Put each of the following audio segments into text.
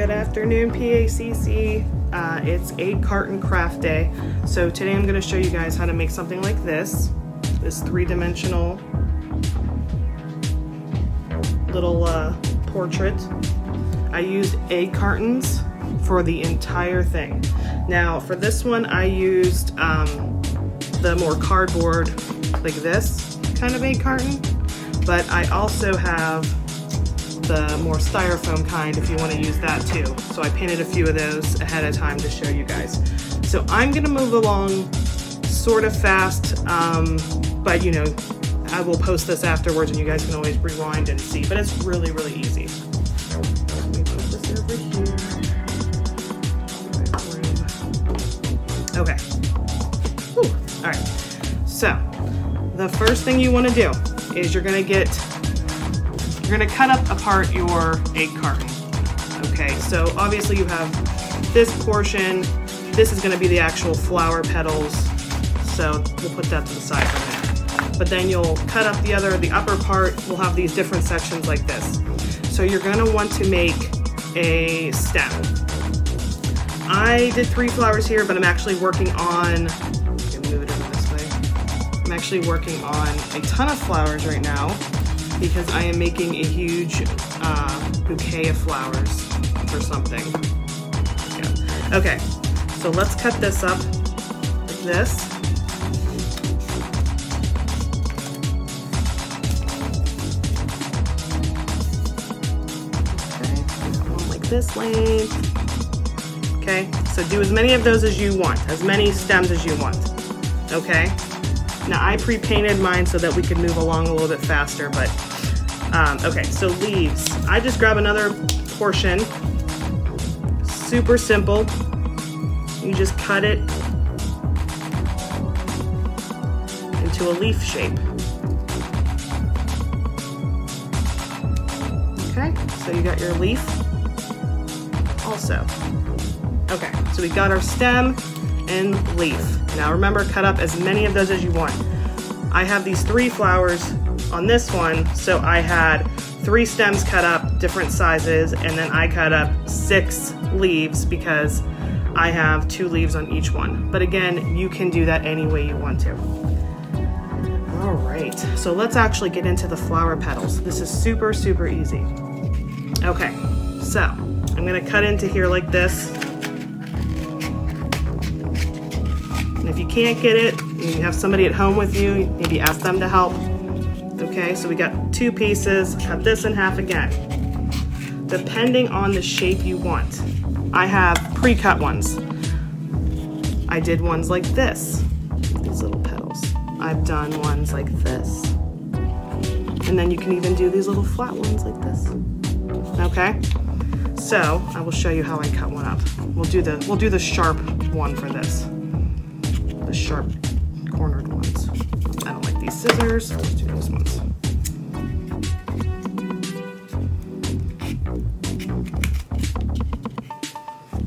Good afternoon, PACC. It's Egg Carton Craft Day. So today I'm going to show you guys how to make something like this three-dimensional little portrait. I used egg cartons for the entire thing. Now for this one I used the more cardboard, like this kind of egg carton, but I also have the more styrofoam kind if you want to use that too. So I painted a few of those ahead of time to show you guys. So I'm gonna move along sort of fast, but you know, I will post this afterwards and you guys can always rewind and see, but it's really, really easy. Let me put this over here. Okay. Whew. All right. So the first thing you want to do is you're gonna cut apart your egg carton. Okay, so obviously you have this portion. This is gonna be the actual flower petals. So we'll put that to the side for now. But then you'll cut up the upper part. We'll have these different sections like this. So you're gonna want to make a stem. I did 3 flowers here, but I'm actually working on, move it over this way. I'm actually working on a ton of flowers right now, because I am making a huge bouquet of flowers for something. Yeah. Okay, so let's cut this up like this. Okay, one like this length. Okay, so do as many of those as you want, as many stems as you want. Okay. Now I pre-painted mine so that we could move along a little bit faster, but okay, so leaves. I just grab another portion, super simple. You just cut it into a leaf shape. Okay, so you got your leaf also. Okay, so we got our stem and leaf. Now remember, cut up as many of those as you want. I have these 3 flowers on this one, so I had 3 stems cut up, different sizes, and then I cut up 6 leaves because I have 2 leaves on each one. But again, you can do that any way you want to. All right, so let's actually get into the flower petals. This is super, super easy. Okay, so I'm gonna cut into here like this. If you can't get it, you have somebody at home with you, maybe ask them to help. Okay, so we got 2 pieces, cut this in half again. Depending on the shape you want. I have pre-cut ones. I did ones like this, these little petals. I've done ones like this. And then you can even do these little flat ones like this. Okay, so I will show you how I cut one up. We'll do the sharp one for this. The sharp cornered ones. I don't like these scissors, let's do these ones.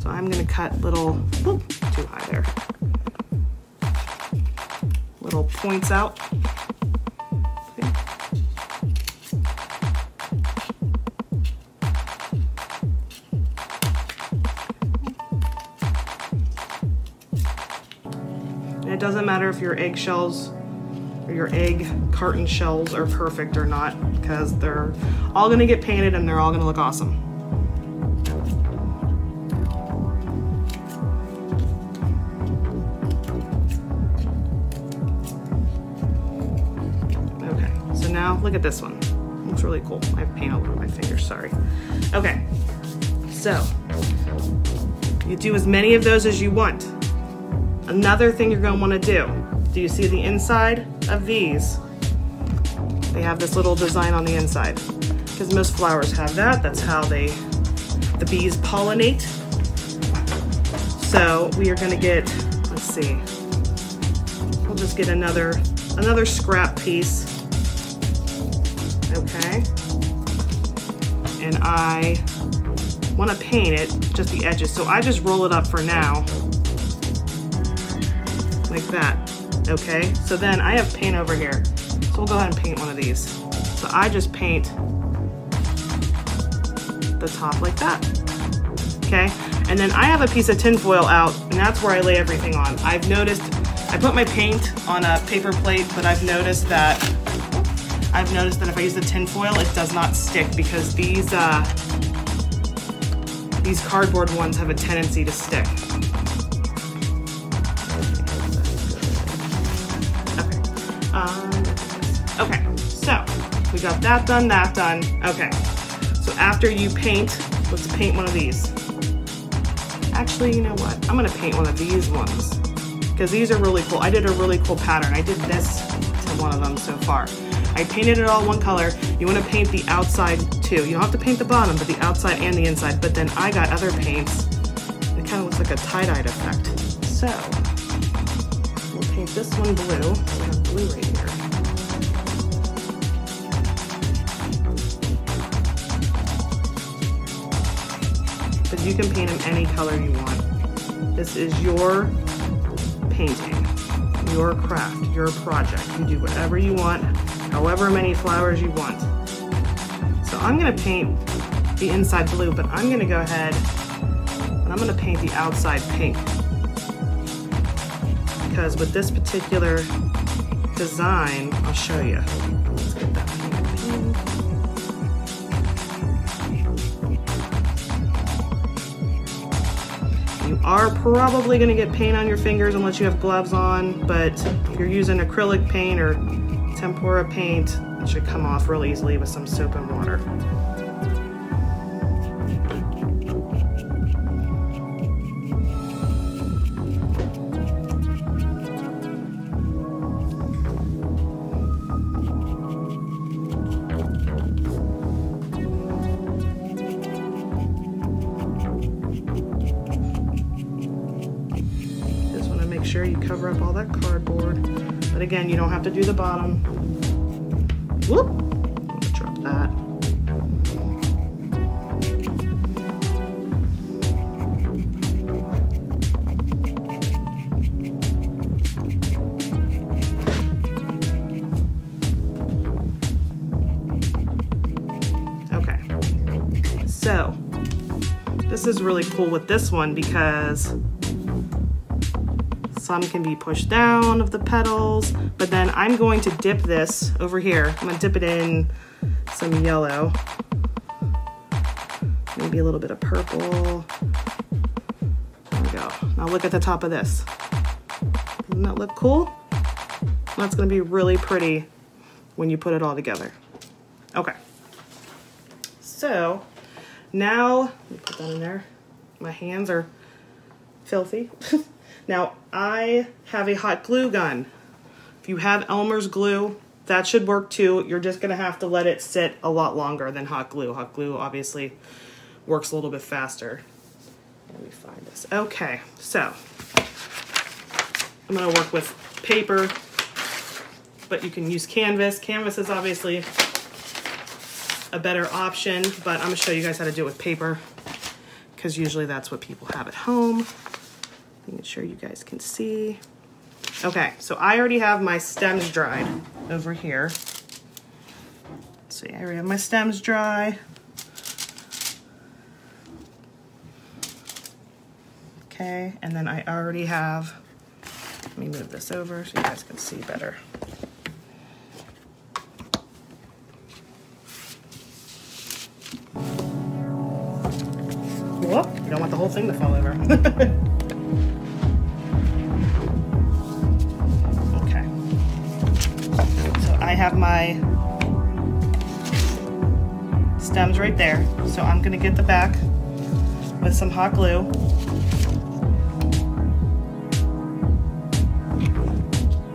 So I'm gonna cut little, whoop, too high there. Little points out. Okay. It doesn't matter if your eggshells or your egg carton shells are perfect or not, because they're all gonna get painted and they're all gonna look awesome. Okay, so now look at this one. It looks really cool. I have paint all over my fingers, sorry. Okay, so you do as many of those as you want. Another thing you're gonna wanna do you see the inside of these? They have this little design on the inside, because most flowers have that. That's how the bees pollinate. So we are gonna get, let's see, we'll just get another scrap piece, okay? And I wanna paint it, just the edges. So I just roll it up for now, like that, okay? So then I have paint over here. So we'll go ahead and paint one of these. So I just paint the top like that. okay? And then I have a piece of tin foil out, and that's where I lay everything on. I've noticed, I put my paint on a paper plate, but I've noticed that if I use the tin foil, it does not stick because these cardboard ones have a tendency to stick. Okay, so we got that done, that done. Okay, so after you paint, let's paint one of these. Actually, you know what? I'm gonna paint one of these ones because these are really cool. I did a really cool pattern. I did this to one of them so far. I painted it all one color. You wanna paint the outside too. You don't have to paint the bottom, but the outside and the inside. But then I got other paints. It kind of looks like a tie-dyed effect. So, we'll paint this one blue. I have blue right here. But you can paint them any color you want. This is your painting, your craft, your project. You do whatever you want, however many flowers you want. So I'm gonna paint the inside blue, but I'm gonna go ahead and I'm gonna paint the outside pink. Because with this particular design, I'll show you. Let's get that pink. You are probably gonna get paint on your fingers unless you have gloves on, but if you're using acrylic paint or tempera paint, it should come off real easily with some soap and water. Make sure you cover up all that cardboard. But again, you don't have to do the bottom. Whoop! I'm gonna drop that. Okay. So, this is really cool with this one because some can be pushed down of the petals, but then I'm going to dip this over here. I'm gonna dip it in some yellow, maybe a little bit of purple. There we go. Now look at the top of this. Doesn't that look cool? That's gonna be really pretty when you put it all together. Okay. So now, let me put that in there. My hands are filthy. Now, I have a hot glue gun. If you have Elmer's glue, that should work too. You're just gonna have to let it sit a lot longer than hot glue. Hot glue obviously works a little bit faster. Let me find this. Okay, so I'm gonna work with paper, but you can use canvas. Canvas is obviously a better option, but I'm gonna show you guys how to do it with paper because usually that's what people have at home. Making sure you guys can see. Okay, so I already have my stems dried over here. Let's see, I already have my stems dry. Okay, and then I already have, let me move this over so you guys can see better. Whoop, you don't want the whole thing to fall over. I have my stems right there, so I'm gonna get the back with some hot glue.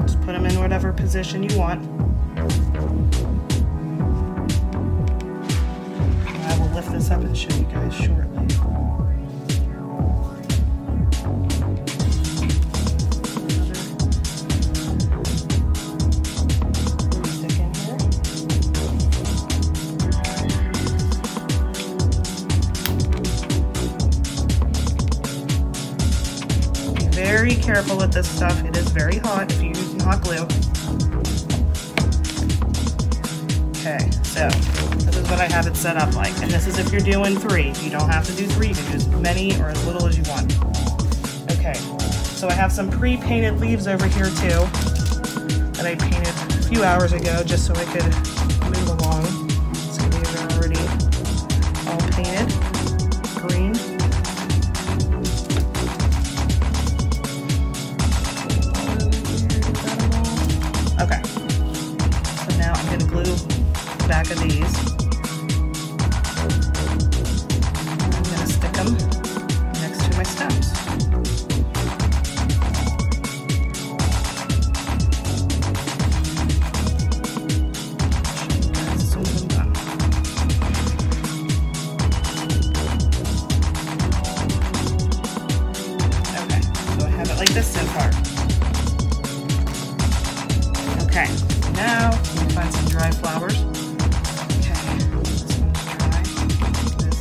Just put them in whatever position you want. I will lift this up and show you guys shortly. Very careful with this stuff. It is very hot if you're using hot glue. Okay, so This is what I have it set up like. And this is if you're doing 3. You don't have to do 3. You can do as many or as little as you want. Okay, so I have some pre-painted leaves over here too that I painted a few hours ago just so I could move along. So these are already all painted green. Okay, so now I'm going to glue the back of these. I'm going to stick them next to my stems. Like this so far. Okay, now we find some dry flowers. Okay, this one's dry. This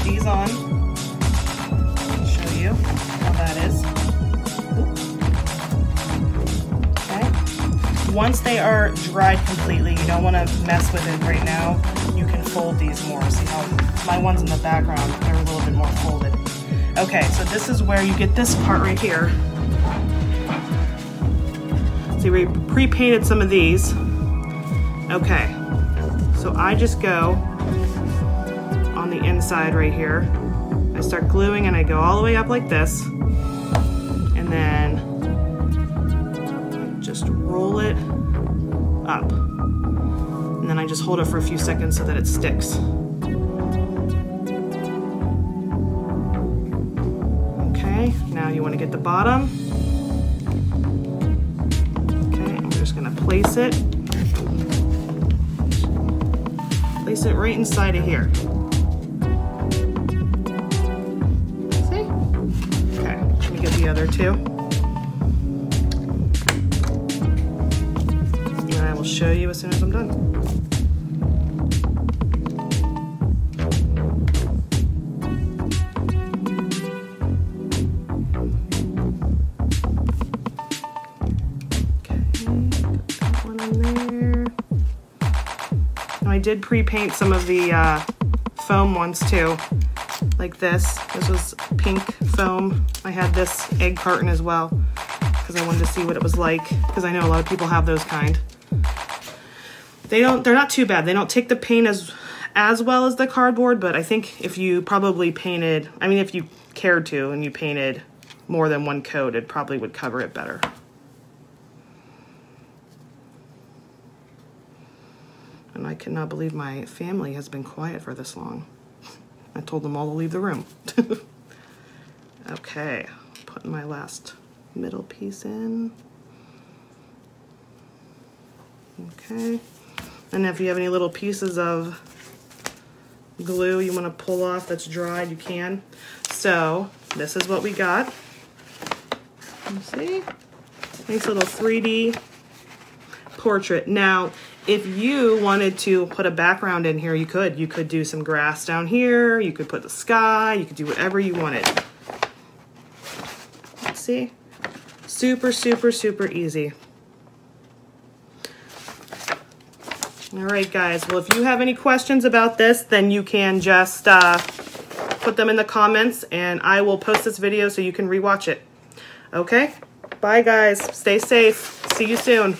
these on. I'll show you how that is. Okay. Once they are dried completely, you don't want to mess with it right now. You can fold these more. See how my ones in the background, they're a little bit more folded. Okay, so this is where you get this part right here. See, we pre-painted some of these. Okay, so I just go on the inside right here. I start gluing and I go all the way up like this, and then just roll it up, and then I just hold it for a few seconds so that it sticks. Okay, now you want to get the bottom. Okay, I'm just going to place it right inside of here. The other two, and I will show you as soon as I'm done. Okay, put that one in there. Now I did pre-paint some of the foam ones too, like this. This was pink foam. I had this egg carton as well because I wanted to see what it was like, because I know a lot of people have those kind. They're not too bad. They don't take the paint as well as the cardboard, but I think if you probably painted, I mean, if you cared to and you painted more than one coat, it probably would cover it better. And I cannot believe my family has been quiet for this long. I told them all to leave the room. Okay, putting my last middle piece in. Okay, and if you have any little pieces of glue you want to pull off that's dried, you can. So this is what we got. You see? Nice little 3D portrait. Now, if you wanted to put a background in here, you could. You could do some grass down here. You could put the sky. You could do whatever you wanted. Let's see. Super, super, super easy. All right, guys. Well, if you have any questions about this, then you can just put them in the comments, and I will post this video so you can rewatch it. Okay? Bye, guys. Stay safe. See you soon.